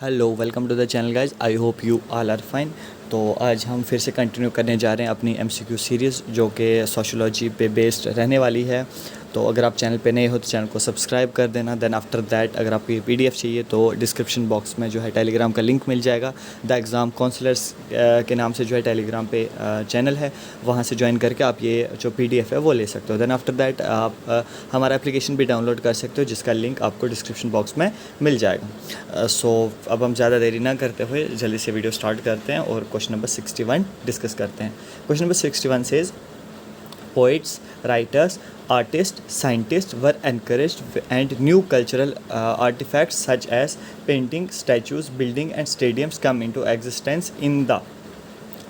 Hello, welcome to the channel guys. I hope you all are fine. तो आज हम फिर से कंटिन्यू करने जा रहे हैं अपनी एमसीक्यू सीरीज़ जो कि सोशियोलॉजी पे बेस्ड रहने वाली है। तो अगर आप चैनल पे नए हो तो चैनल को सब्सक्राइब कर देना। देन आफ्टर दैट अगर आपको ये पीडीएफ चाहिए तो डिस्क्रिप्शन बॉक्स में जो है टेलीग्राम का लिंक मिल जाएगा। द एग्ज़ाम काउंसलर्स के नाम से जो है टेलीग्राम पे चैनल है, वहाँ से ज्वाइन करके आप ये जो पीडीएफ है वो ले सकते हो। देन आफ्टर दैट आप हमारा एप्लीकेशन भी डाउनलोड कर सकते हो जिसका लिंक आपको डिस्क्रिप्शन बॉक्स में मिल जाएगा। सो अब हम ज़्यादा देरी ना करते हुए जल्दी से वीडियो स्टार्ट करते हैं और क्वेश्चन नंबर 61 डिस्कस करते हैं। Question number 61 says poets, writers, artists, scientists were encouraged and new cultural artifacts such as painting, statues, building and stadiums come into existence in the।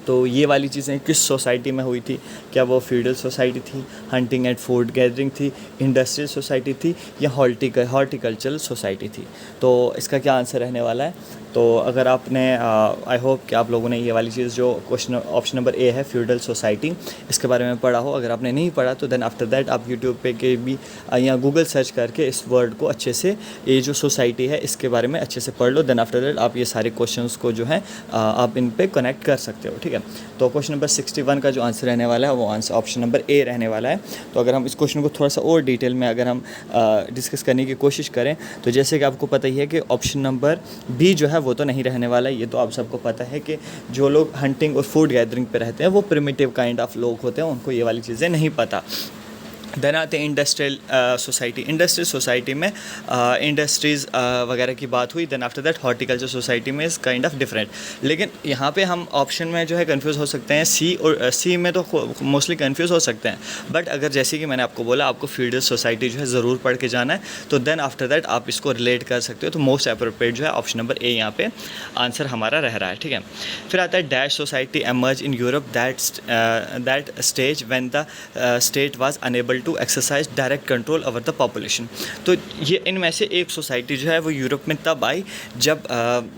तो ये वाली चीज़ें किस सोसाइटी में हुई थी? क्या वो फ्यूडल सोसाइटी थी, हंटिंग एंड फूड गैदरिंग थी, इंडस्ट्रियल सोसाइटी थी या हॉर्टिकल्चरल सोसाइटी थी? तो इसका क्या आंसर रहने वाला है? तो अगर आपने आई होप कि आप लोगों ने ये वाली चीज़ जो क्वेश्चन ऑप्शन नंबर ए है फ्यूडल सोसाइटी, इसके बारे में पढ़ा हो। अगर आपने नहीं पढ़ा तो देन आफ्टर दैट आप यूट्यूब पे के भी या गूगल सर्च करके इस वर्ड को अच्छे से, ये जो सोसाइटी है इसके बारे में अच्छे से पढ़ लो। देन आफ्टर दैट आप ये सारे क्वेश्चंस को जो है आप इन पे कनेक्ट कर सकते हो, ठीक है। तो क्वेश्चन नंबर 61 का जो आंसर रहने वाला है वो आंसर ऑप्शन नंबर ए रहने वाला है। तो अगर हम इस क्वेश्चन को थोड़ा सा और डिटेल में अगर हम डिस्कस करने की कोशिश करें तो जैसे कि आपको पता ही है कि ऑप्शन नंबर बी जो है वो तो नहीं रहने वाला है। ये तो आप सबको पता है कि जो लोग हंटिंग और फूड गैदरिंग पे रहते हैं वो प्रिमिटिव काइंड ऑफ लोग होते हैं, उनको ये वाली चीज़ें नहीं पता। देन आते हैं इंडस्ट्रियल सोसाइटी। इंडस्ट्रियल सोसाइटी में इंडस्ट्रीज़ वगैरह की बात हुई। Then after that horticulture society में इज़ काइंड ऑफ डिफरेंट। लेकिन यहाँ पे हम ऑप्शन में जो है कंफ्यूज हो सकते हैं, सी और सी में तो मोस्टली कंफ्यूज हो सकते हैं। बट अगर जैसे कि मैंने आपको बोला आपको फ्यूडल सोसाइटी जो है ज़रूर पढ़ के जाना है, तो देन आफ्टर दैट आप इसको रिलेट कर सकते हो। तो मोस्ट अप्रोप्रिएट जो है ऑप्शन नंबर ए यहाँ पे आंसर हमारा रह रहा है, ठीक है। फिर आता है dash society emerge in Europe that stage when the state was unable to exercise direct control over the population. तो ये इनमें से एक सोसाइटी जो है वो यूरोप में तब आई जब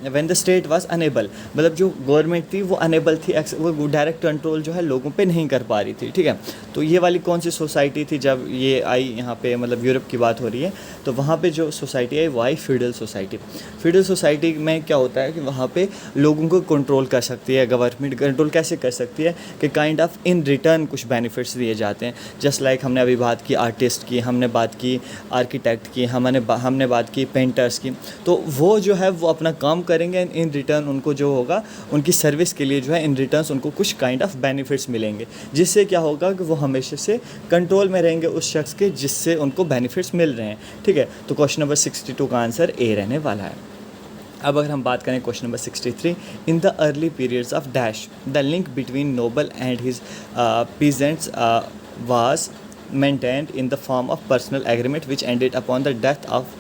when the state was enable, मतलब जो गवर्नमेंट थी वो अनेबल थी, वो डायरेक्ट कंट्रोल जो है लोगों पे नहीं कर पा रही थी, ठीक है। तो ये वाली कौन सी सोसाइटी थी जब ये आई यहाँ पे, मतलब यूरोप की बात हो रही है, तो वहाँ पे जो सोसाइटी आई वो आई फ्यूडल सोसाइटी। फ्यूडल सोसाइटी में क्या होता है कि वहाँ पे लोगों को कंट्रोल कर सकती है गवर्नमेंट। कंट्रोल कैसे कर सकती है कि काइंड ऑफ इन रिटर्न कुछ बेनिफिट्स दिए जाते हैं। जस्ट लाइक हमने अभी बात की आर्टिस्ट की, हमने बात की आर्किटेक्ट की, हमने बात की पेंटर्स की। तो वो जो है वो अपना काम करेंगे, इन रिटर्न उनको जो होगा उनकी सर्विस के लिए जो है इन रिटर्न्स उनको कुछ काइंड ऑफ बेनिफिट्स मिलेंगे, जिससे क्या होगा कि वो हमेशा से कंट्रोल में रहेंगे उस शख्स के जिससे उनको बेनिफिट्स मिल रहे हैं, ठीक है। तो क्वेश्चन नंबर 62 का आंसर ए रहने वाला है। अब अगर हम बात करें question number 63, in the early periods of dash the link between noble and his peasants was maintained in the form of personal agreement which ended upon the death of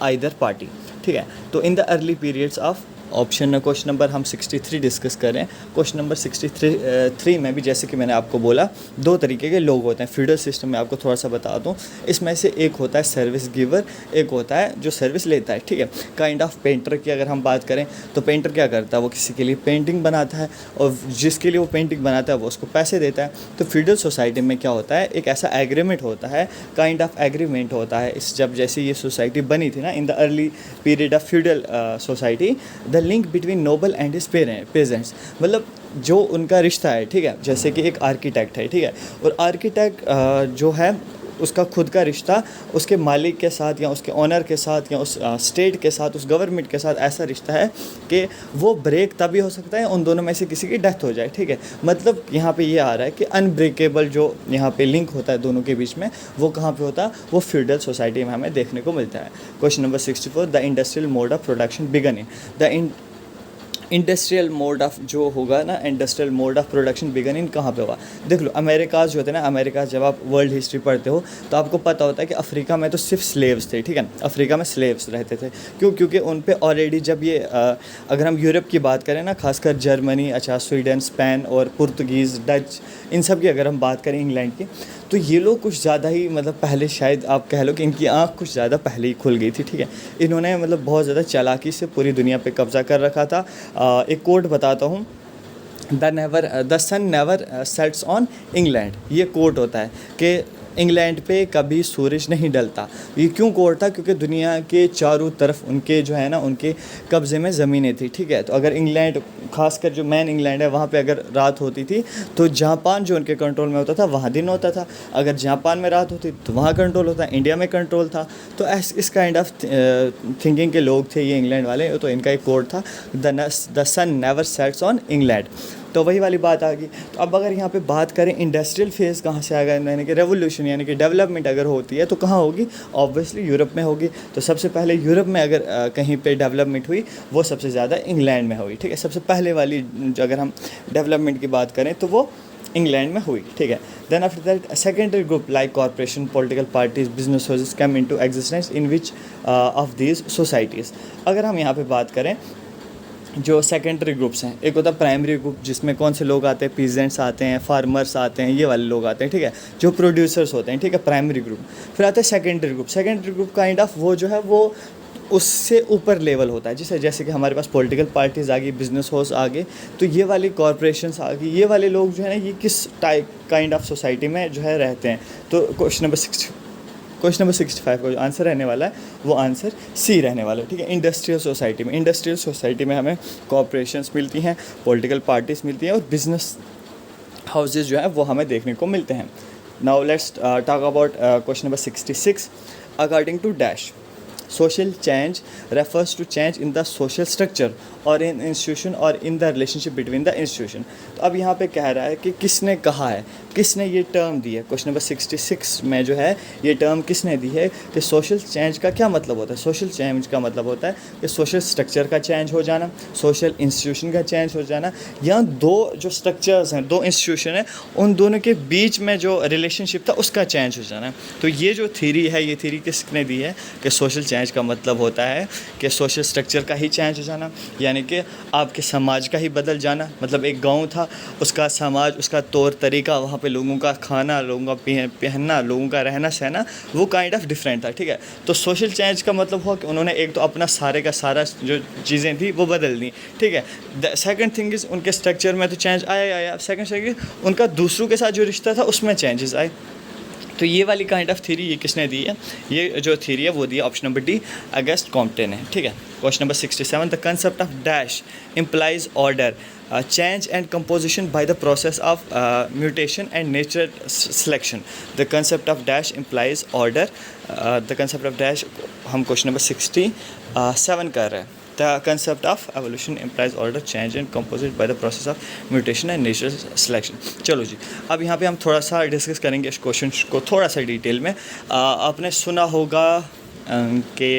either party, ठीक है। तो in the early periods of option question number हम 63 discuss करें। Question number 63 में भी जैसे कि मैंने आपको बोला दो तरीके के लोग होते हैं फ्यूडल सिस्टम में। आपको थोड़ा सा बता दूं, इसमें से एक होता है सर्विस गिवर, एक होता है जो सर्विस लेता है, ठीक है। काइंड ऑफ पेंटर की अगर हम बात करें तो पेंटर क्या करता है, वो किसी के लिए पेंटिंग बनाता है और जिसके लिए वो पेंटिंग बनाता है वो उसको पैसे देता है। तो फ्यूडल सोसाइटी में क्या होता है, एक ऐसा एग्रीमेंट होता है, काइंड ऑफ एग्रीमेंट होता है। इस जब जैसे ये सोसाइटी बनी थी ना, in the early period of feudal society, the link between noble and his pageants, मतलब जो उनका रिश्ता है, ठीक है। जैसे कि एक आर्किटेक्ट है, ठीक है, और आर्किटेक्ट जो है उसका खुद का रिश्ता उसके मालिक के साथ या उसके ऑनर के साथ या उस स्टेट के साथ, उस गवर्नमेंट के साथ ऐसा रिश्ता है कि वो ब्रेक तभी हो सकता है उन दोनों में से किसी की डेथ हो जाए, ठीक है। मतलब यहाँ पे ये आ रहा है कि अनब्रेकेबल जो यहाँ पे लिंक होता है दोनों के बीच में, वो कहाँ पे होता है, वो फ्यूडल सोसाइटी में हमें देखने को मिलता है। Question number 64, the industrial mode of production began in the industrial mode of जो होगा ना, industrial mode of production began in कहाँ पे हुआ? देख लो, अमेरिकाज जो होते हैं ना, अमेरिका जब आप वर्ल्ड हिस्ट्री पढ़ते हो तो आपको पता होता है कि अफ्रीका में तो सिर्फ स्लेव्स थे, ठीक है। अफ्रीका में स्लेव्स रहते थे, क्योंकि उन पे ऑलरेडी जब ये अगर हम यूरोप की बात करें ना, खासकर जर्मनी, अच्छा स्वीडन, स्पेन और पुर्तगीज़, डच, इन सब की अगर हम बात करें, इंग्लैंड की, तो ये लोग कुछ ज़्यादा ही, मतलब पहले शायद आप कह लो कि इनकी आँख कुछ ज़्यादा पहले ही खुल गई थी, ठीक है। इन्होंने मतलब बहुत ज़्यादा चालाकी से पूरी दुनिया पे कब्ज़ा कर रखा था। एक कोट बताता हूँ, the sun never sets on England, ये कोट होता है कि इंग्लैंड पे कभी सूरज नहीं ढलता। ये क्यों कोड था? क्योंकि दुनिया के चारों तरफ उनके जो है ना, उनके कब्ज़े में ज़मीनें थी, ठीक है। तो अगर इंग्लैंड, खासकर जो मेन इंग्लैंड है, वहाँ पे अगर रात होती थी तो जापान जो उनके कंट्रोल में होता था वहाँ दिन होता था। अगर जापान में रात होती तो वहाँ कंट्रोल होता, इंडिया में कंट्रोल था। तो इस काइंड ऑफ थिंकिंग के लोग थे ये इंग्लैंड वाले। तो इनका एक कोड था, the sun never sets on England. तो वही वाली बात आ गई। तो अब अगर यहाँ पे बात करें इंडस्ट्रियल फेज़ कहाँ से आएगा, यानी कि रेवोल्यूशन यानी कि डेवलपमेंट अगर होती है तो कहाँ होगी? ऑब्वियसली यूरोप में होगी। तो सबसे पहले यूरोप में अगर कहीं पे डेवलपमेंट हुई वो सबसे ज़्यादा इंग्लैंड में हुई, ठीक है। सबसे पहले वाली जो अगर हम डेवलपमेंट की बात करें तो वो इंग्लैंड में हुई, ठीक है। Then after that secondary group like corporation, political parties, business houses come into existence in which of these societies. अगर हम यहाँ पे बात करें जो सेकेंडरी ग्रुप्स हैं, एक होता है प्राइमरी ग्रुप जिसमें कौन से लोग आते हैं? पीजेंट्स आते हैं, फार्मर्स आते हैं, ये वाले लोग आते हैं, ठीक है, जो प्रोड्यूसर्स होते हैं, ठीक है, प्राइमरी ग्रुप। फिर आता है secondary group. Secondary group kind of वो जो है वो उससे ऊपर लेवल होता है, जैसे कि हमारे पास पॉलिटिकल पार्टीज़ आ गई, बिजनेस हाउस आ गए, तो ये वाली कॉरपोरेशंस आ गई। ये वाले लोग जो है ना, ये किस टाइप काइंड ऑफ सोसाइटी में जो है रहते हैं? तो क्वेश्चन नंबर 65 का जो आंसर रहने वाला है वो आंसर सी रहने वाला है, ठीक है। इंडस्ट्रियल सोसाइटी में हमें कॉरपोरेशंस मिलती हैं, पॉलिटिकल पार्टीज़ मिलती हैं और बिजनेस हाउसेज जो है वो हमें देखने को मिलते हैं। Now let's talk about question number 66। According to dash, social change refers to change in the social structure और in institution और in the relationship between the institution। तो अब यहाँ पे कह रहा है कि किसने कहा है, किसने ये टर्म दी है। क्वेश्चन नंबर 66 में जो है ये टर्म किसने दी है कि सोशल चेंज का क्या मतलब होता है? सोशल चेंज का मतलब होता है कि सोशल स्ट्रक्चर का चेंज हो जाना, सोशल इंस्टीट्यूशन का चेंज हो जाना, या दो जो स्ट्रक्चर्स हैं, दो इंस्टीट्यूशन हैं, उन दोनों के बीच में जो रिलेशनशिप था उसका चेंज हो जाना। तो ये जो थ्योरी है, ये थ्योरी किसने दी है कि सोशल चेंज का मतलब होता है कि सोशल स्ट्रक्चर का ही चेंज हो जाना, यानी कि आपके समाज का ही बदल जाना। मतलब एक गांव था, उसका समाज, उसका तौर तरीका, वहाँ पे लोगों का खाना, लोगों का पहनना, लोगों का रहना सहना, वो काइंड ऑफ डिफरेंट था, ठीक है। तो सोशल चेंज का मतलब हुआ कि उन्होंने एक तो अपना सारे का सारा जो चीज़ें थी वो बदल दी, ठीक है। सेकंड थिंग इज़ उनके स्ट्रक्चर में तो चेंज आया। सेकंड थिंग उनका दूसरों के साथ जो रिश्ता था उसमें चेंजेस आए। तो ये वाली काइंड ऑफ थ्योरी ये किसने दी है? ये जो थ्योरी है वो दी है ऑप्शन नंबर डी, अगस्ट कॉम्पटे ने, ठीक है। Question number 67। The concept of dash implies order, change and composition by the process of mutation and nature selection। the concept of dash implies order, the concept of dash हम question number 67 कर रहे हैं। The concept of evolution implies order, change and composite by the process of mutation and natural selection। चलो जी, अब यहाँ पे हम थोड़ा सा डिस्कस करेंगे इस क्वेश्चन को थोड़ा सा डिटेल में। आपने सुना होगा कि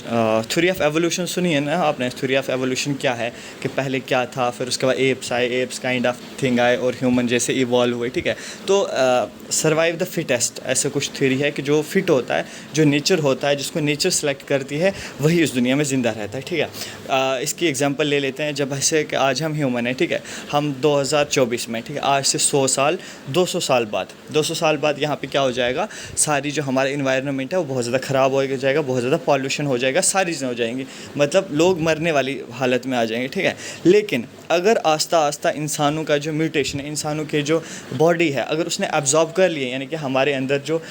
थ्योरी ऑफ एवोल्यूशन सुनी है ना आपने? थ्योरी ऑफ एवोल्यूशन क्या है कि पहले क्या था, फिर उसके बाद एप्स आए, एप्स काइंड ऑफ थिंग आए और ह्यूमन जैसे इवॉल्व हुए, ठीक है। तो सर्वाइव द फिटेस्ट ऐसे कुछ थ्योरी है कि जो फिट होता है, जो नेचर होता है, जिसको नेचर सेलेक्ट करती है, वही इस दुनिया में ज़िंदा रहता है, ठीक है। इसकी एग्जांपल ले लेते हैं। जब ऐसे कि आज हम ह्यूमन हैं, ठीक है, हम 2024 में, ठीक है, आज से 100 साल 200 साल बाद यहाँ पे क्या हो जाएगा? सारी जो हमारा इन्वायरमेंट है वो बहुत ज़्यादा ख़राब हो जाएगा, बहुत ज़्यादा पॉल्यूशन हो जाएगा, सारी चीज़ें हो जाएंगी, मतलब लोग मरने वाली हालत में आ जाएंगे, ठीक है। लेकिन अगर आस्ता आस्ता इंसानों का जो म्यूटेशन है, इंसानों के जो बॉडी है, अगर उसने एब्जॉर्ब कर लिए, यानी कि हमारे अंदर जो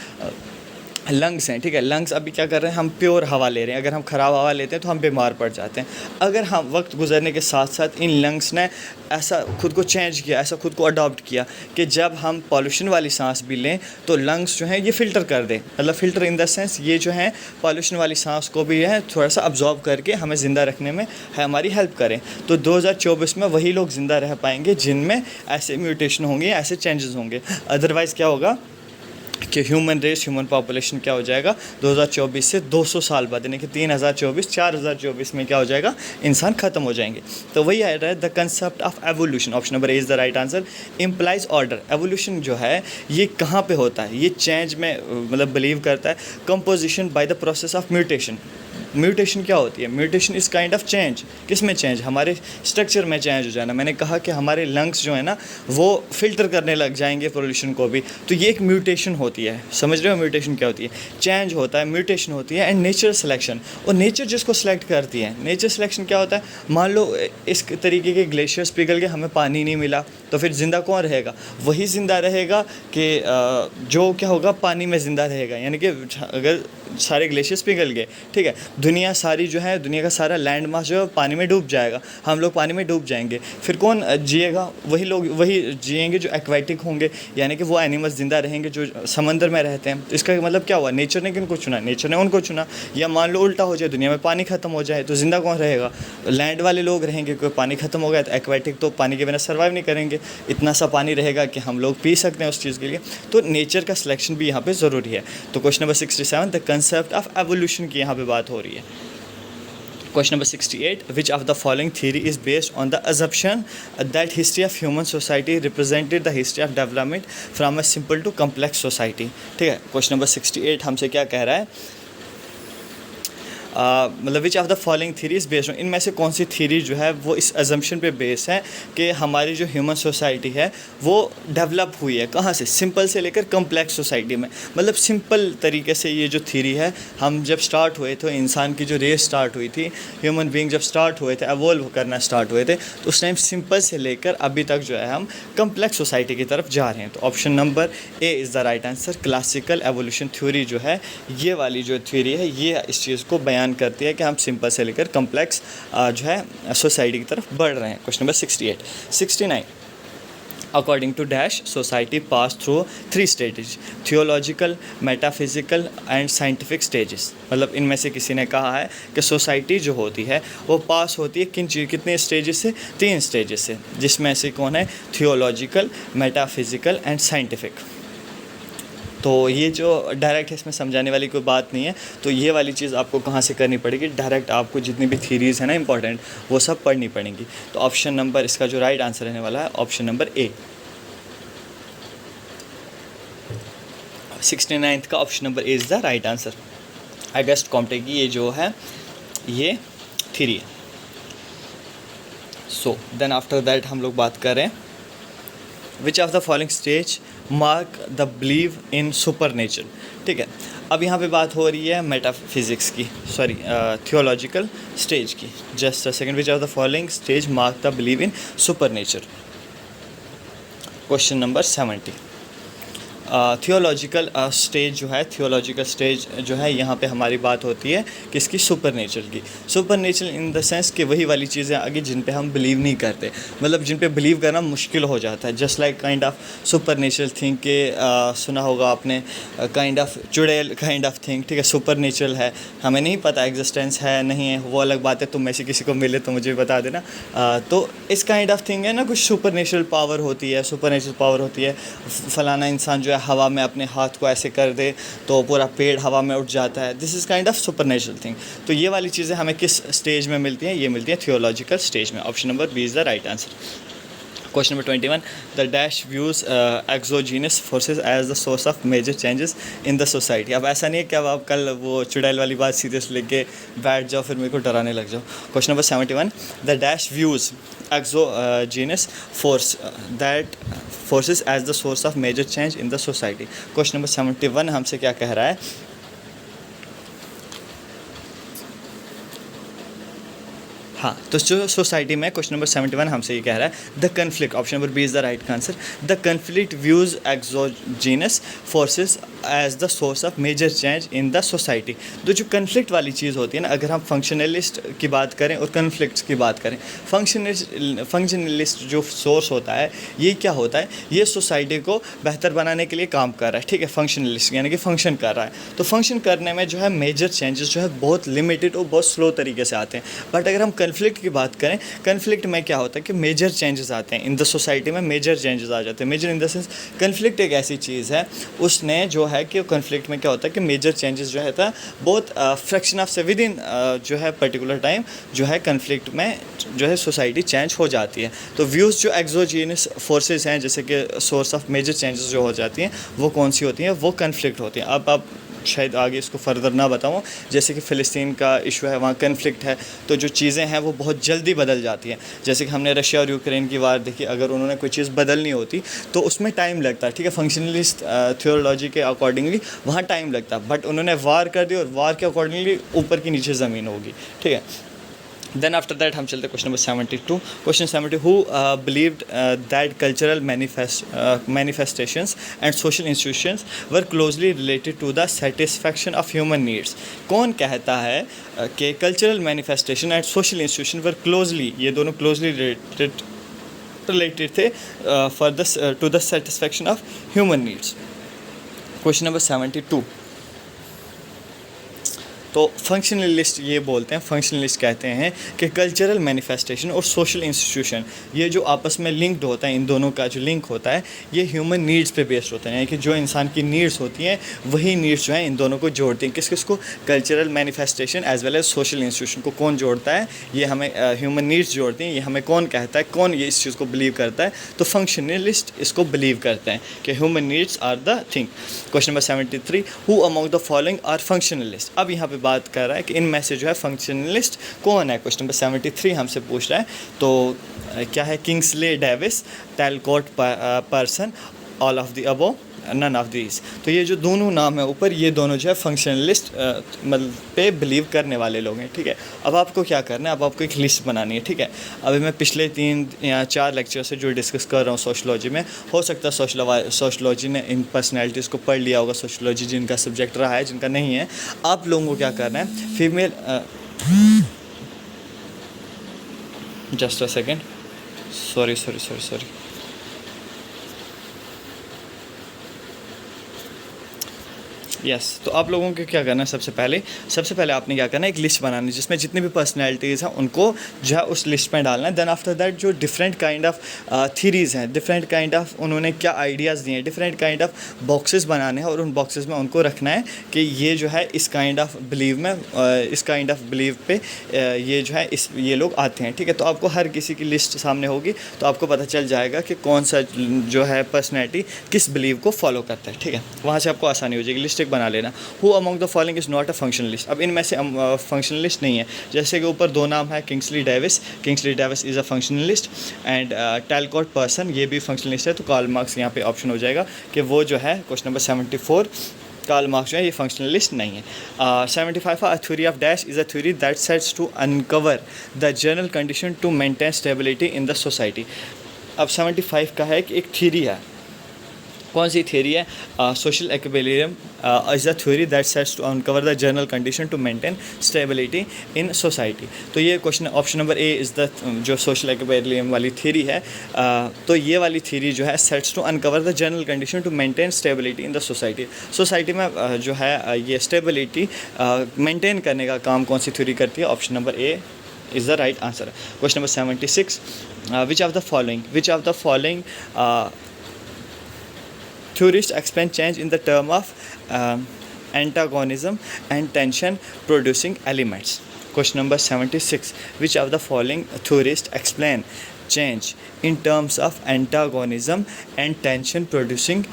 लंग्स हैं, ठीक है, लंग्स अभी क्या कर रहे हैं? हम प्योर हवा ले रहे हैं। अगर हम ख़राब हवा लेते हैं तो हम बीमार पड़ जाते हैं। अगर हम वक्त गुजरने के साथ साथ इन लंग्स ने ऐसा खुद को चेंज किया, ऐसा खुद को अडॉप्ट किया कि जब हम पॉल्यूशन वाली सांस भी लें तो लंग्स जो हैं ये फ़िल्टर कर दें, मतलब फ़िल्टर इन द सेंस ये जो है पॉल्यूशन वाली सांस को भी है थोड़ा सा अब्जॉर्ब करके हमें ज़िंदा रखने में हमारी हेल्प करें। तो 2024 में वही लोग ज़िंदा रह पाएंगे जिनमें ऐसे म्यूटेशन होंगे, ऐसे चेंजेस होंगे। अदरवाइज़ क्या होगा कि ह्यूमन पॉपुलेशन क्या हो जाएगा 2024 से 200 साल बाद, यानी कि 4024 में क्या हो जाएगा? इंसान ख़त्म हो जाएंगे। तो वही आ रहा है the concept of evolution, option number A is the right answer, implies order. Evolution जो है ये कहाँ पे होता है? ये चेंज में मतलब बिलीव करता है। Composition by the process of mutation, mutation क्या होती है? Mutation is kind of change. किस में चेंज? हमारे स्ट्रक्चर में चेंज हो जाना। मैंने कहा कि हमारे लंग्स जो है ना वो फिल्टर करने लग जाएंगे पोल्यूशन को भी, तो ये एक म्यूटेशन होती है। समझ रहे हो म्यूटेशन क्या होती है? चेंज होता है, म्यूटेशन होती है। एंड नेचर सिलेक्शन, और नेचर जिसको सिलेक्ट करती है। नेचर सिलेक्शन क्या होता है? मान लो इस तरीके के ग्लेशियर्स पिघल गए, हमें पानी नहीं मिला, तो फिर ज़िंदा कौन रहेगा? वही ज़िंदा रहेगा कि जो क्या होगा, पानी में ज़िंदा रहेगा। यानी कि अगर सारे ग्लेशियर्स पिघल गए, ठीक है, दुनिया सारी जो है, दुनिया का सारा लैंड मास जो है पानी में डूब जाएगा, हम लोग पानी में डूब जाएंगे, फिर कौन जिएगा? वही लोग वही जिएंगे जो एक्वाटिक होंगे, यानी कि वो एनिमल्स ज़िंदा रहेंगे जो समंदर में रहते हैं। इसका मतलब क्या हुआ? नेचर ने किनको चुना? नेचर ने उनको चुना। या मान लो उल्टा हो जाए, दुनिया में पानी ख़त्म हो जाए, तो ज़िंदा कौन रहेगा? लैंड वाले लोग रहेंगे, क्योंकि पानी ख़त्म हो गया, तो एक्वाटिक तो पानी के बिना सर्वाइव नहीं करेंगे। इतना सा पानी रहेगा कि हम लोग पी सकते हैं उस चीज़ के लिए। तो नेचर का सिलेक्शन भी यहाँ पे ज़रूरी है। तो question number 67, the concept of evolution की यहाँ पे बात हो रही है। Question number 68, which of the following theory is based on the assumption that history of human society represented the history of development from a simple to complex society? ठीक है, question number 68 हमसे क्या कह रहा है? मतलब विच of the following theories based on, इनमें से कौन सी थीरी जो है वो इस अजम्पशन पे बेस है कि हमारी जो ह्यूमन सोसाइटी है वो डेवलप हुई है कहाँ से? सिंपल से लेकर कम्प्लेक्स सोसाइटी में। मतलब सिंपल तरीके से ये जो थीरी है, हम जब स्टार्ट हुए थे, इंसान की जो रेस स्टार्ट हुई थी, ह्यूमन बीइंग जब स्टार्ट हुए थे, एवोल्व करना स्टार्ट हुए थे, तो उस टाइम सिंपल से लेकर अभी तक जो है हम कम्प्लेक्स सोसाइटी की तरफ जा रहे हैं। तो option number A is the right answer. Classical evolution theory जो है, ये वाली जो थ्योरी है, ये इस चीज़ को बयान करती है कि हम सिंपल से लेकर कम्प्लेक्स जो है सोसाइटी की तरफ बढ़ रहे हैं। Question number 68, 69, according to dash society pass through 3 stages, theological, metaphysical and scientific stages. मतलब इनमें से किसी ने कहा है कि सोसाइटी जो होती है वो पास होती है कितने स्टेजेस से? 3 स्टेजेस से, जिसमें से कौन है? Theological, metaphysical and scientific. तो ये जो डायरेक्ट है, इसमें समझाने वाली कोई बात नहीं है। तो ये वाली चीज़ आपको कहाँ से करनी पड़ेगी? डायरेक्ट आपको जितनी भी थीरीज़ है ना इंपॉर्टेंट, वो सब पढ़नी पड़ेंगी। तो ऑप्शन नंबर, इसका जो राइट आंसर रहने वाला है ऑप्शन नंबर ए। 69 का option number A is the right answer. August Comte की ये जो है ये थीरी है। सो देन आफ्टर दैट हम लोग बात कर रहे हैं, विच of the following stage mark the believe in super nature. ठीक है, अब यहाँ पे बात हो रही है मेटाफिजिक्स की, सॉरी थियोलॉजिकल स्टेज की। Just a second, which of the following stage mark the believe in super nature. Question number 70, theological stage जो है, थियोलॉजिकल स्टेज जो है, यहाँ पे हमारी बात होती है किसकी? सुपर नेचर की। Super nature in the sense कि वही वाली चीज़ें आगे जिन पे हम बिलीव नहीं करते, मतलब जिन पे बिलीव करना मुश्किल हो जाता है। Just like kind of super natural thing के सुना होगा आपने, काइंड ऑफ चुड़ैल काइंड ऑफ थिंग। ठीक है, सुपर नेचुरल है, हमें नहीं पता एग्जिस्टेंस है नहीं है, वो अलग बात है। तुम में से किसी को मिले तो मुझे बता देना। तो इस काइंड ऑफ थिंग है ना, कुछ सुपर नेचुरल पावर होती है, सुपर नेचुरल पावर होती है। फलाना इंसान जो है हवा में अपने हाथ को ऐसे कर दे तो पूरा पेड़ हवा में उठ जाता है। This is kind of super natural thing. तो ये वाली चीज़ें हमें किस स्टेज में मिलती हैं? ये मिलती हैं थियोलॉजिकल स्टेज में। Option number B is the right answer. Question number 21, the dash views exogenous forces as the source of major changes in the society. अब ऐसा नहीं है कि अब आप कल वो चुड़ैल वाली बात सीरियस लेके बैठ जाओ फिर मेरे को डराने लग जाओ। Question number 71, the dash views exogenous force that forces as the source of major change in the society. Question number 71 हमसे क्या कह रहा है? हाँ, तो जो सोसाइटी में क्वेश्चन नंबर 71 हमसे ये कह रहा है, the conflict, option number B is the right answer. The conflict views exogenous forces as the source of major change in the society. तो जो कन्फ्लिक्ट वाली चीज़ होती है ना, अगर हम फंक्शनलिस्ट की बात करें और कन्फ्लिक्ट्स की बात करें, फंक्शनलिस्ट जो सोर्स होता है ये क्या होता है? ये सोसाइटी को बेहतर बनाने के लिए काम कर रहा है। ठीक है, फंक्शनलिस्ट यानी कि फंक्शन कर रहा है। तो फंक्शन करने में जो है मेजर चेंजेस जो है बहुत लिमिटेड और बहुत स्लो तरीके से आते हैं। बट अगर हम कन्फ्लिक्ट की बात करें, कन्फ्लिक्ट में क्या होता है कि मेजर चेंजेस आते हैं इन द सोसाइटी में, मेजर चेंजेस आ जाते हैं। Major in the sense conflict एक ऐसी चीज़ है, उसने जो है कि कन्फ्लिक्ट में क्या होता है कि मेजर चेंजेस जो है था बहुत फ्रैक्शन ऑफ से विद इन जो है पर्टिकुलर टाइम जो है कन्फ्लिक्ट में जो है सोसाइटी चेंज हो जाती है। तो व्यूज़ जो एक्सोजीनस फोर्सेस हैं, जैसे कि सोर्स ऑफ मेजर चेंजेस जो हो जाती हैं, वो कौन सी होती हैं? वो कन्फ्लिक्ट होती हैं। अब आप शायद आगे इसको फर्दर ना बताऊँ, जैसे कि फ़िलिस्तीन का इशू है, वहाँ कन्फ्लिक्ट है, तो जो चीज़ें हैं वो बहुत जल्दी बदल जाती हैं। जैसे कि हमने रशिया और यूक्रेन की वार देखी, अगर उन्होंने कोई चीज़ बदलनी होती तो उसमें टाइम लगता है, ठीक है, फंक्शनलिस्ट थियोलॉजी के अकॉर्डिंगली वहाँ टाइम लगता है, बट उन्होंने वार कर दी और वार के अकॉर्डिंगली ऊपर की नीचे ज़मीन होगी, ठीक है। देन आफ्टर दैट हम चलते हैं question number 72। Question 70, who believed that cultural manifestations and social institutions were closely related to the satisfaction of human needs. कौन कहता है कि cultural manifestation and social institution were closely, ये दोनों क्लोजली रिलेटेड थे for the to the satisfaction of human needs. Question number 72, तो functionalist ये बोलते हैं, फंक्शनलिस्ट कहते हैं कि कल्चरल मैनिफेस्टेशन और सोशल इंस्टीट्यूशन ये जो आपस में लिंक्ड होता है, इन दोनों का जो लिंक होता है ये ह्यूमन नीड्स पे बेस्ड होता है, यानी कि जो इंसान की नीड्स होती हैं वही नीड्स जो हैं इन दोनों को जोड़ती हैं। किस किस को? Cultural manifestation as well as social institution को कौन जोड़ता है? ये हमें ह्यूमन नीड्स जोड़ती हैं। ये हमें कौन कहता है, कौन ये इस चीज़ को बिलीव करता है? तो फंक्शनलिस्ट इसको बिलीव करते हैं कि human needs are the thing. Question number 73, who among the following are functionalist. अब यहाँ पे बात कर रहा है कि इनमें से जो है फंक्शनलिस्ट कौन है। क्वेश्चन नंबर 73 हमसे पूछ रहा है, तो क्या है? Kingsley Davis, Talcott Parsons, all of the above, none of these. तो ये जो दोनों नाम है ऊपर, ये दोनों जो है फंक्शनलिस्ट मतलब पे बिलीव करने वाले लोग हैं, ठीक है। अब आपको क्या करना है? अब आपको एक लिस्ट बनानी है, ठीक है। अभी मैं पिछले 3 या 4 लेक्चर से जो डिस्कस कर रहा हूँ सोशलॉजी में, हो सकता है सोशलॉजी ने इन पर्सनैलिटीज़ को पढ़ लिया होगा, सोशलॉजी जिनका सब्जेक्ट रहा है, जिनका नहीं है। आप लोगों को क्या करना है? Female, just a second, sorry. Yes तो आप लोगों को क्या करना है? सबसे पहले आपने क्या करना है? एक लिस्ट बनानी है जिसमें जितनी भी पर्सनैलिटीज़ हैं उनको जो है उस लिस्ट में डालना है। देन आफ्टर दैट जो डिफरेंट काइंड ऑफ थीरीज़ हैं, डिफरेंट काइंड ऑफ उन्होंने क्या आइडियाज़ दिए हैं, डिफरेंट काइंड ऑफ बॉक्सेस बनाने हैं और उन बॉक्सेस में उनको रखना है कि ये जो है इस काइंड ऑफ बिलीव में इस काइंड ऑफ बिलीव पे ये जो है ये लोग आते हैं, ठीक है। तो आपको हर किसी की लिस्ट सामने होगी तो आपको पता चल जाएगा कि कौन सा जो है पर्सनैलिटी किस बिलीव को फॉलो करता है, ठीक है। वहाँ से आपको आसानी हो जाएगी। लिस्ट बना लेना। Who among the following is not a functionalist. अब इनमें से फंक्शनलिस्ट नहीं है। जैसे कि ऊपर 2 नाम है, Kingsley Davis is a functionalist and Talcott Parsons, ये भी फंक्शनलिस्ट है। तो कार्ल मार्क्स यहाँ पे ऑप्शन हो जाएगा कि वो जो है क्वेश्चन नंबर 74 कार्ल मार्क्स जो है ये फंक्शनलिस्ट नहीं है। 75 a theory of dash is a theory that sets to uncover the general condition to maintain stability in the society. अब 75 का है कि एक थ्योरी है। कौन सी थ्योरी है? Social equilibrium is a theory that sets to uncover the general condition to maintain stability in society. तो ये question option number A is the जो सोशल इक्विलिब्रियम वाली थ्योरी है। तो ये वाली थ्योरी जो है sets to uncover the general condition to maintain stability in the society में जो है ये स्टेबिलिटी मेंटेन करने का काम कौन सी थ्योरी करती है? Option number A is the right answer. Question number 76, which of the following theorists explain change in the term of antagonism and tension producing elements. Question number 76, which of the following theorists explain change in terms of antagonism and tension producing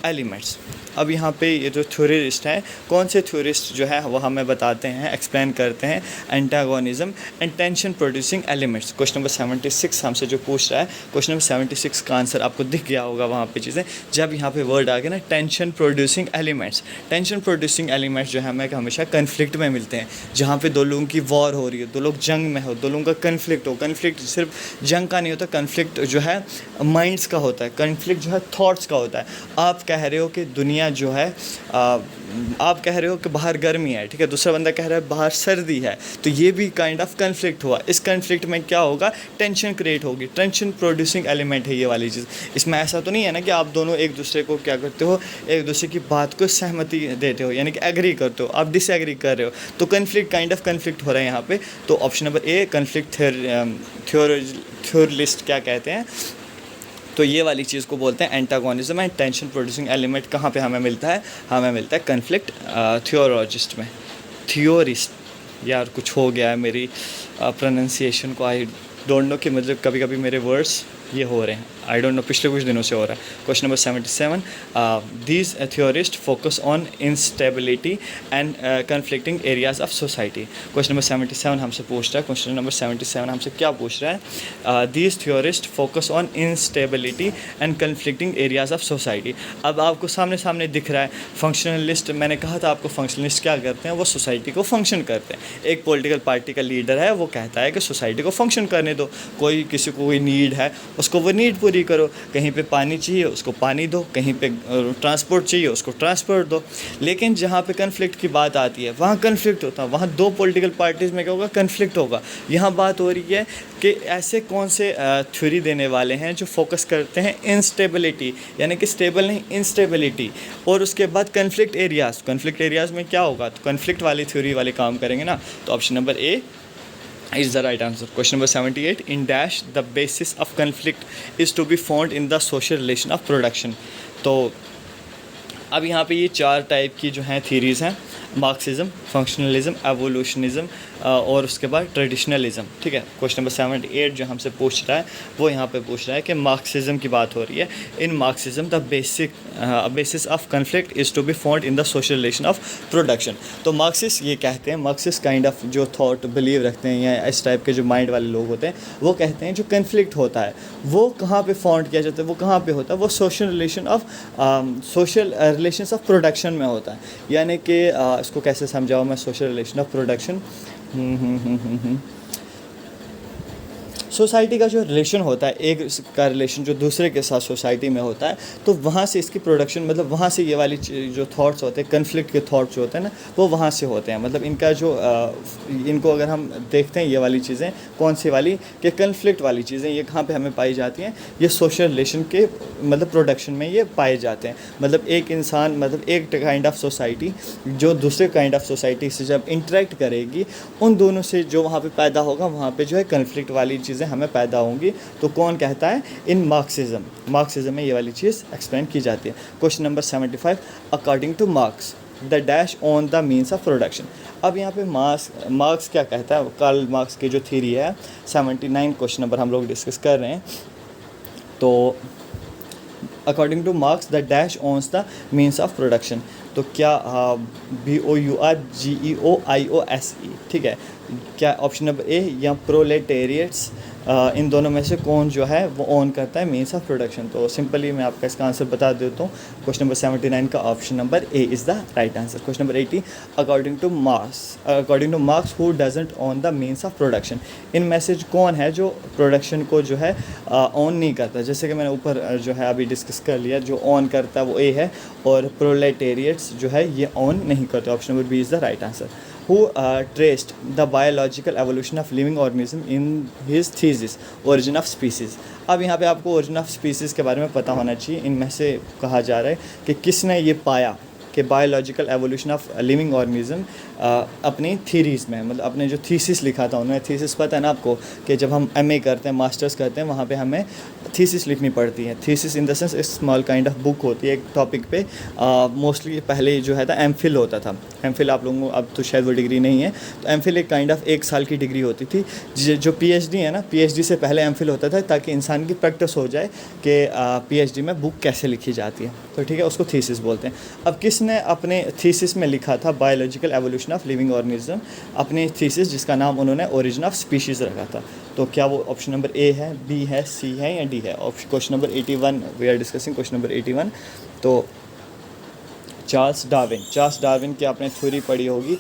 elements? अब यहाँ पे ये जो theorist हैं, कौन से theorist जो है वो हमें बताते हैं, एक्सप्लेन करते हैं antagonism and tension producing elements. Question number 76 हमसे जो पूछ रहा है, क्वेश्चन नंबर 76 का आंसर आपको दिख गया होगा वहाँ पे चीज़ें। जब यहाँ पे वर्ड आ गया ना tension producing elements, tension producing elements जो है हमें हमेशा कन्फ्लिक्ट में मिलते हैं। जहाँ पे 2 लोगों की वॉर हो रही है, 2 लोग जंग में हो, 2 लोगों का कन्फ्लिक्ट हो। कन्फ्लिक्ट सिर्फ जंग का नहीं होता, कन्फ्लिक्ट जो है माइंड्स का होता है, कन्फ्लिक्ट जो है थॉट्स का होता है। आप कह रहे हो कि दुनिया जो है आप कह रहे हो कि बाहर गर्मी है, ठीक है, दूसरा बंदा कह रहा है बाहर सर्दी है, तो ये भी काइंड ऑफ कन्फ्लिक्ट हुआ। इस कन्फ्लिक्ट में क्या होगा? टेंशन क्रिएट होगी। टेंशन प्रोड्यूसिंग एलिमेंट है ये वाली चीज़। इसमें ऐसा तो नहीं है ना कि आप दोनों एक दूसरे को क्या करते हो, एक दूसरे की बात को सहमति देते हो, यानी कि एग्री करते हो, आप डिसएग्री कर रहे हो, तो कन्फ्लिक्ट काइंड ऑफ कन्फ्लिक्ट हो रहा है यहाँ पे। तो ऑप्शन नंबर ए कन्फ्लिक्ट थ्योरिस्ट क्या कहते हैं? तो ये वाली चीज़ को बोलते हैं antagonism and tension producing element. कहाँ पे हमें मिलता है? हमें मिलता है कन्फ्लिक्ट थियोलॉजिस्ट में। थियोरिस्ट यार कुछ हो गया है मेरी प्रोनाउंसिएशन को आई डोंट नो कि मतलब कभी कभी मेरे वर्ड्स ये हो रहे हैं, आई डोंट नो, पिछले कुछ दिनों से हो रहा है। Question number 77, these theorist focus on instability and conflicting areas of society. Question number 77 हमसे पूछ रहा है, क्वेश्चन नंबर 77 हमसे क्या पूछ रहा है, these theorist focus on instability and conflicting areas of society. अब आपको सामने सामने दिख रहा है फंक्शनलिस्ट, मैंने कहा था आपको फंक्शनलिस्ट क्या करते हैं, वो सोसाइटी को फंक्शन करते हैं। एक पॉलिटिकल पार्टी का लीडर है, वो कहता है कि सोसाइटी को फंक्शन करने दो, कोई किसी को कोई नीड है उसको वो नीड पूरी करो, कहीं पे पानी चाहिए उसको पानी दो, कहीं पे ट्रांसपोर्ट चाहिए उसको ट्रांसपोर्ट दो। लेकिन जहाँ पे कन्फ्लिक्ट की बात आती है वहाँ कन्फ्लिक्ट होता है, वहाँ दो पॉलिटिकल पार्टीज़ में क्या होगा, कन्फ्लिक्ट होगा। यहाँ बात हो रही है कि ऐसे कौन से थ्योरी देने वाले हैं जो फोकस करते हैं इंस्टेबिलिटी, यानी कि स्टेबल नहीं, इंस्टेबिलिटी, और उसके बाद कन्फ्लिक्ट एरियाज़ में क्या होगा, तो कन्फ्लिक्ट वाली थ्योरी वाले काम करेंगे ना। तो option number A is the right answer. Question number 78, in dash the basis of conflict is to be found in the social relation of production। तो अब यहाँ पे ये 4 टाइप की जो हैं थीरीज़ हैं, मार्क्सिज्म, फंक्शनलिज्म, एवोल्यूशनिज्म और उसके बाद ट्रेडिशनलिज्म। ठीक है, क्वेश्चन नंबर 78 जो हमसे पूछ रहा है वो यहाँ पे पूछ रहा है कि मार्क्सिज्म की बात हो रही है। In Marxism the basis of conflict is to be found in the social relation of production. तो मार्क्सिस्ट ये कहते हैं, मार्क्सिस्ट काइंड ऑफ जो थॉट बिलीव रखते हैं या इस टाइप के जो माइंड वाले लोग होते हैं, वो कहते हैं जो कन्फ्लिक्ट होता है वो कहाँ पे फाउंड किया जाता है, वो कहाँ पे होता है, वो सोशल रिलेशंस ऑफ प्रोडक्शन में होता है। यानी कि इसको कैसे समझाऊँ मैं, social relation of production, society का जो रिलेशन होता है, एक का रिलेशन जो दूसरे के साथ सोसाइटी में होता है, तो वहाँ से इसकी प्रोडक्शन, मतलब वहाँ से ये वाली जो थॉट्स होते हैं, कन्फ्लिक्ट के थॉट्स जो होते हैं ना, वो वहाँ से होते हैं। मतलब इनका जो इनको अगर हम देखते हैं ये वाली चीज़ें, कौन सी वाली, कि कन्फ्लिक्ट वाली चीज़ें ये कहाँ पे हमें पाई जाती हैं, ये सोशल रिलेशन के मतलब प्रोडक्शन में ये पाए जाते हैं। मतलब एक इंसान, मतलब एक काइंड ऑफ सोसाइटी जो दूसरे काइंड ऑफ सोसाइटी से जब इंटरेक्ट करेगी, उन दोनों से जो वहाँ पे पैदा होगा, वहाँ पे जो है कन्फ्लिक्ट वाली चीज़ें हमें पैदा होंगी। तो कौन कहता है, इन मार्क्सिज्म में ये वाली चीज़ एक्सप्लेन की जाती है। Question number 75, according to Marx the dash on the means of production. अब यहाँ पे मार्क्स क्या कहता है, कार्ल मार्क्स की जो थ्योरी है, 79 क्वेश्चन नंबर हम लोग डिस्कस कर रहे हैं। तो according to Marx the dash owns the means of production, तो क्या BOURGEOIOSE, ठीक है, क्या ऑप्शन नंबर ए या प्रोलेटेरिएट्स, इन दोनों में से कौन जो है वो ऑन करता है मीन्स ऑफ प्रोडक्शन। तो सिंपली मैं आपका इसका आंसर बता देता हूँ। क्वेश्चन नंबर 79 का option number A is the right answer. Question number 80, according to marks who doesn't on the means of production, in message कौन है जो प्रोडक्शन को जो है ऑन नहीं करता। जैसे कि मैंने ऊपर जो है अभी डिस्कस कर लिया, जो ऑन करता है वो ए है, और प्रोलेटेरिएट्स जो है ये ऑन नहीं करते। Option number B is the right answer. Who traced the biological evolution of living organism in his thesis origin of species। अब यहाँ पे आपको origin of species के बारे में पता होना चाहिए। इनमें से कहा जा रहा है कि किसने ये पाया कि biological evolution of living organism अपनी थीरीज़ में, मतलब अपने जो थीसिस लिखा था उन्होंने, थीसिस पता है ना आपको कि जब हम MA करते हैं, मास्टर्स करते हैं, वहाँ पे हमें थीसिस लिखनी पड़ती है। थीसिस इन द सेंस एक स्मॉल काइंड ऑफ बुक होती है एक टॉपिक पे। मोस्टली पहले जो है था MPhil होता था। MPhil आप लोगों को अब तो शायद वो डिग्री नहीं है, तो MPhil एक काइंड ऑफ 1 साल की डिग्री होती थी। जो PhD है ना, PhD से पहले MPhil होता था, ताकि इंसान की प्रैक्टिस हो जाए कि PhD में बुक कैसे लिखी जाती है। तो ठीक है, उसको थीसिस बोलते हैं। अब किसने अपने थीसिस में लिखा था biological evolution of living organism, अपनी थीसिस जिसका नाम उन्होंने ओरिजिन ऑफ स्पीशीज़ रखा था। तो क्या वो ऑप्शन नंबर ए है, बी है, सी है या डी है। Question number 81 we are discussing question number 81। तो चार्ल्स डार्विन की आपने थ्योरी पढ़ी होगी,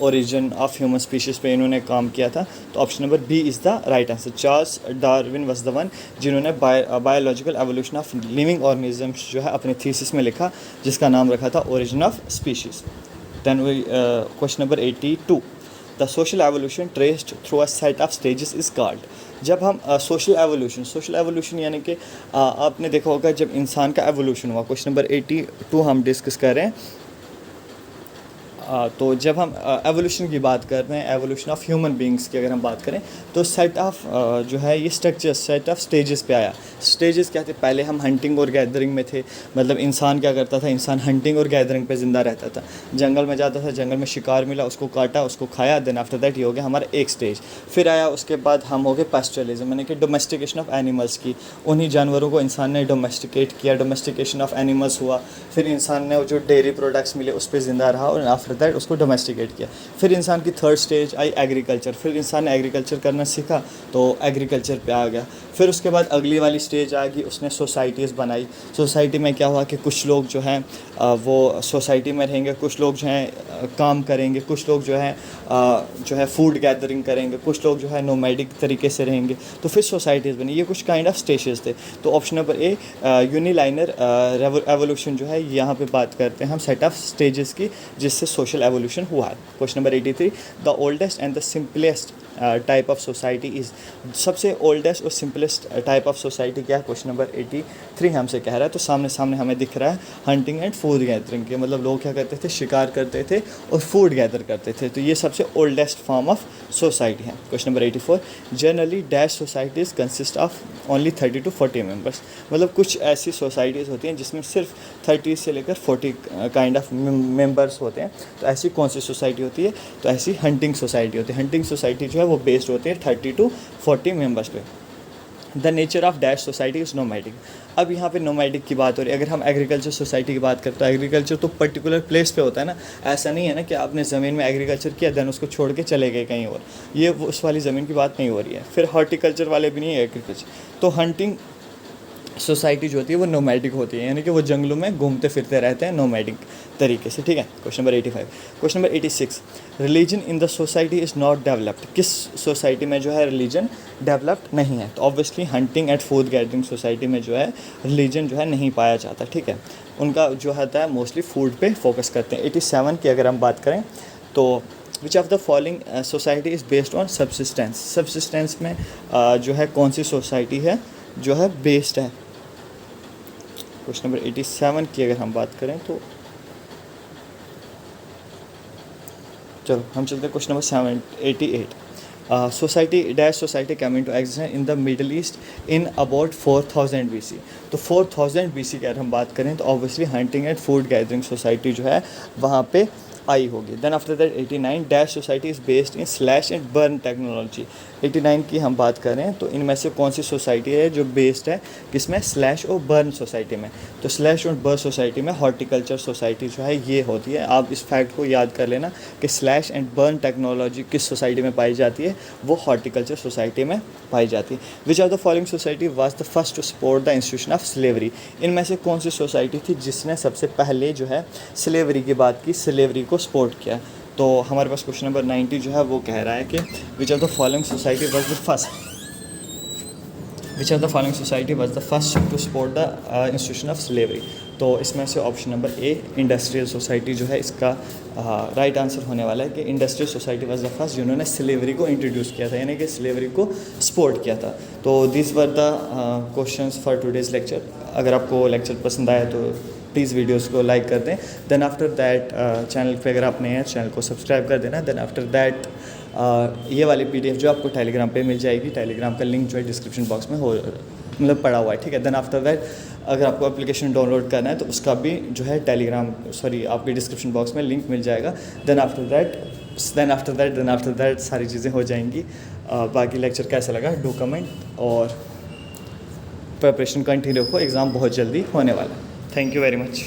ओरिजिन ऑफ ह्यूमन स्पीशीज़ पे इन्होंने काम किया था। तो option number B is the right answer. Charles Darwin was the one जिन्होंने biological evolution of living organisms जो है अपने थीसिस में लिखा, जिसका नाम रखा था origin of species. Then we question number 82, the social evolution traced through a set of stages is called. जब हम सोशल एवोल्यूशन यानी कि आपने देखा होगा जब इंसान का एवोल्यूशन हुआ। क्वेश्चन नंबर 82 हम डिस्कस कर रहे हैं। तो जब हम एवोल्यूशन की बात कर रहे हैं, एवोल्यूशन ऑफ ह्यूमन बींग्स की अगर हम बात करें, तो सेट ऑफ जो है ये स्ट्रक्चर सेट ऑफ स्टेजेस पे आया। स्टेजेस क्या थे? पहले हम हंटिंग और गैदरिंग में थे, मतलब इंसान क्या करता था, इंसान हंटिंग और गैदरिंग पे ज़िंदा रहता था, जंगल में जाता था, जंगल में शिकार मिला, उसको काटा, उसको खाया, देन आफ्टर दैट ये हो गया हमारा एक स्टेज। फिर आया उसके बाद हम हो गए पैस्टोरलिज्म, यानी कि डोमेस्टिकेशन ऑफ एनिमल्स की, उन्हीं जानवरों को इंसान ने डोमेस्टिकेट किया, डोमेस्टिकेशन ऑफ एनिमल्स हुआ, फिर इंसान ने जो डेयरी प्रोडक्ट्स मिले उस पर ज़िंदा रहा और आफ्टर दैट उसको डोमेस्टिकेट किया। फिर इंसान की थर्ड स्टेज आई एग्रीकल्चर, फिर इंसान ने एग्रीकल्चर करना सीखा तो एग्रीकल्चर पे आ गया। फिर उसके बाद अगली वाली स्टेज आ गई, उसने सोसाइटीज़ बनाई। सोसाइटी में क्या हुआ कि कुछ लोग जो हैं वो सोसाइटी में रहेंगे, कुछ लोग जो हैं काम करेंगे, कुछ लोग जो है फूड गैदरिंग करेंगे, कुछ लोग जो है नोमैडिक तरीके से रहेंगे, तो फिर सोसाइटीज़ बनी। ये कुछ काइंड ऑफ स्टेजेस थे। तो ऑप्शन नंबर ए यूनिलाइनर एवोल्यूशन जो है यहाँ पे बात करते हैं हम सेट ऑफ स्टेजेस की, जिससे सोशल एवोल्यूशन हुआ है। Question number 83, the oldest and the simplest type of society is, सबसे ओल्डेस्ट और सिंपलेस्ट टाइप ऑफ सोसाइटी क्या है? क्वेश्चन नंबर 83 हमसे कह रहा है। तो सामने सामने हमें दिख रहा है हंटिंग एंड फूड गैदरिंग के, मतलब लोग क्या करते थे, शिकार करते थे और फूड गैदर करते थे। तो ये सबसे ओल्डेस्ट फॉर्म ऑफ सोसाइटी है। Question number 84, generally dash societies consist of only 30 to 40 members, मतलब कुछ ऐसी सोसाइटीज़ होती हैं जिसमें सिर्फ 30 से लेकर 40 काइंड ऑफ मेंबर्स होते हैं। तो ऐसी कौन सी सोसाइटी होती है? तो ऐसी हंटिंग सोसाइटी होती है। हंटिंग सोसाइटी जो है वो बेस्ड होती है 30 to 40 मेंबर्स पे। The nature of dash society is nomadic. अब यहाँ पे नोमैडिक की बात हो रही है। अगर हम एग्रीकल्चर सोसाइटी की बात करें तो एग्रीकल्चर तो पर्टिकुलर प्लेस पे होता है ना, ऐसा नहीं है ना कि आपने ज़मीन में एग्रीकल्चर किया देन उसको छोड़ के चले गए कहीं और, ये उस वाली ज़मीन की बात नहीं हो रही है। फिर हॉर्टिकल्चर वाले भी नहीं है एग्रीकल्चर। तो हंटिंग सोसाइटी जो होती है वो नोमैडिक होती है, यानी कि वो जंगलों में घूमते फिरते रहते हैं नोमैडिक तरीके से, ठीक है। Question number 85। Question number 86, religion in the society is not developed, किस सोसाइटी में जो है रिलीजन डेवलप्ड नहीं है? तो obviously hunting and food gathering society में जो है रिलीजन जो है नहीं पाया जाता, ठीक है। उनका जो होता है मोस्टली फूड पे फोकस करते हैं। 87 की अगर हम बात करें तो विच of the following society is based on subsistence, subsistence में जो है कौन सी सोसाइटी है जो है बेस्ड है? क्वेश्चन नंबर 87 की अगर हम बात करें तो चलो हम चलते हैं question number 88। Society dash society come into existence in the middle east in about 4000 BC। तो 4000 BC की अगर हम बात करें तो obviously hunting and food gathering society जो है वहाँ पे आई होगी। Then after that 89, dash society is based in slash and burn technology. 89 की हम बात करें तो इनमें से कौन सी सोसाइटी है जो बेस्ड है किसमें? स्लैश और बर्न सोसाइटी में। तो स्लैश और बर्न सोसाइटी में हॉर्टिकल्चर सोसाइटी जो है ये होती है। आप इस फैक्ट को याद कर लेना कि स्लैश एंड बर्न टेक्नोलॉजी किस सोसाइटी में पाई जाती है? वो हॉर्टिकल्चर सोसाइटी में पाई जाती है। Which of the following society was the first to support the institution of slavery. इनमें से कौन सी सोसाइटी थी जिसने सबसे पहले जो है स्लेवरी की बात की, स्लेवरी को सपोर्ट किया? तो हमारे पास क्वेश्चन नंबर 90 जो है वो कह रहा है कि which of the following society was the first, which of the following society was the first to support the institution of slavery. तो इसमें से option number A industrial society जो है इसका राइट आंसर होने वाला है कि industrial society was the first जिन्होंने स्लेवरी को इंट्रोड्यूस किया था, यानी कि स्लेवरी को सपोर्ट किया था। तो this were the questions for today's lecture. अगर आपको लेक्चर पसंद आया तो प्लीज़ वीडियोस को लाइक कर दें। देन आफ्टर दैट चैनल पे अगर आप नए हैं चैनल को सब्सक्राइब कर देना। देन आफ्टर दैट ये वाली PDF जो आपको टेलीग्राम पे मिल जाएगी, टेलीग्राम का लिंक जो है डिस्क्रिप्शन बॉक्स में हो मतलब पड़ा हुआ है, ठीक है। देन आफ्टर दैट अगर आपको एप्लीकेशन डाउनलोड करना है तो उसका भी जो है आपके डिस्क्रिप्शन बॉक्स में लिंक मिल जाएगा। देन आफ्टर दैट सारी चीज़ें हो जाएंगी। बाकी लेक्चर कैसा लगा डू कमेंट, और प्रिपरेशन कंटिन्यू रखो, एग्ज़ाम बहुत जल्दी होने वाला है। Thank you very much.